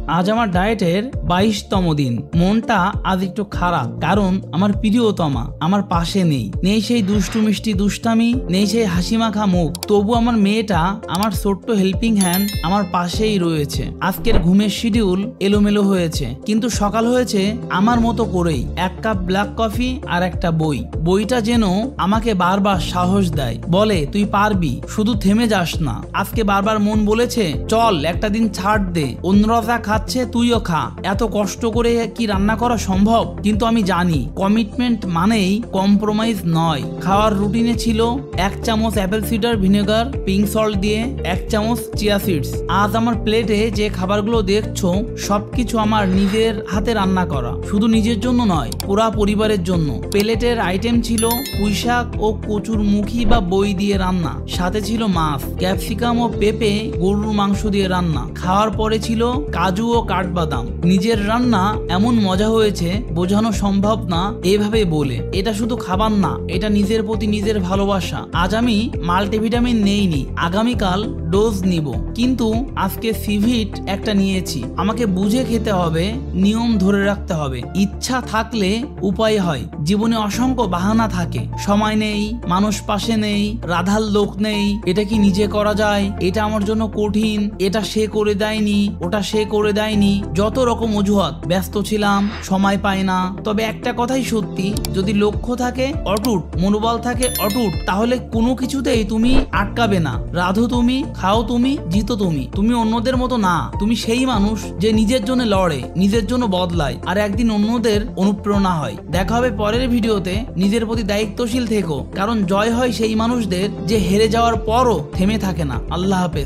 আজ আমার ডায়েটের 22তম দিন। মনটা আজ একটু খারাপ, কারণ আমার প্রিয়তমা আমার পাশে নেই। নেই সেই দুষ্টু মিষ্টি দুষ্টামি, নেই সেই হাসি মাখা মুখ। তবু আমার মেয়েটা, আমার ছোট্ট হেল্পিং হ্যান্ড আমার পাশেই রয়েছে। আজকের ঘুমের শিডিউল এলোমেলো হয়েছে, কিন্তু সকাল হয়েছে আমার মতো করেই। 1 কাপ ব্ল্যাক কফি আর একটা বই। বইটা যেন আমাকে বারবার সাহস দেয়, বলে তুই পারবি, শুধু থেমে যাস না। আজকে বারবার মন বলেছে চল একটা দিন ছাড় দে, অন্যরা যা খাচ্ছে তুইও খা। এত কষ্ট করে কি রান্না করা সম্ভব? কিন্তু আমি জানি কমিটমেন্ট মানেই কম্প্রোমাইজ নয়। খাওয়ার রুটিনে ছিল 1 চামচ Apple cider vinegar pink salt দিয়ে, 1 চামচ চিয়া সিডস। আজ আমার প্লেটে যে খাবারগুলো দেখছো সবকিছু আমার নিজের হাতে রান্না করা, শুধু নিজের জন্য নয়, পুরা পরিবারের জন্য। প্লেটের আইটেম ছিল পুঁইশাক ও কচুর মুখী বা বই দিয়ে রান্না, সাথে ছিল মাছ, ক্যাপসিকাম ও পেঁপে গরুর মাংস দিয়ে রান্না। খাওয়ার পরে ছিল কাজু ও কাঠবাদাম। নিজের রান্না এমন মজা হয়েছে বোঝানো সম্ভব না এভাবে বলে। এটা শুধু খাবার না, এটা নিজের প্রতি নিজের ভালোবাসা। আজ আমি মাল্টিভিটামিন নেইনি, আগামীকাল ডোজ নিব, কিন্তু আজকে সিভিট একটা নিয়েছি। আমাকে বুঝে খেতে হবে, নিয়ম ধরে রাখতে হবে। ইচ্ছা থাকলে উপায় হয়। জীবনে অসংখ্য বাহানা থাকে, সময় নেই, মানুষ পাশে নেই, রাধার লোক নেই, এটা কি নিজে করা যায়, এটা আমার জন্য কঠিন, এটা সে করে দেয়নি, ওটা সে করে দেয়নি, যত রকম অজুহাত। ব্যস্ত ছিলাম, সময় পাই না। তবে একটা কথাই সত্যি, যদি লক্ষ্য থাকে অটুট, মনোবল থাকে অটুট, তাহলে কোনো কিছুতেই তুমি আটকাবে না। রাধো তুমি, খাও তুমি, জিতো তুমি। তুমি অন্যদের মতো না, তুমি সেই মানুষ যে নিজের জন্য লড়ে, নিজের জন্য বদলায়, আর একদিন অন্যদের অনুপ্রেরণা হয়। দেখা হবে পরের ভিডিওতে। নিজের প্রতি দায়িত্বশীল থেকো, কারণ জয় হয় সেই মানুষদের যে হেরে যাওয়ার পরও থেমে থাকে না। আল্লাহ হাফেজ।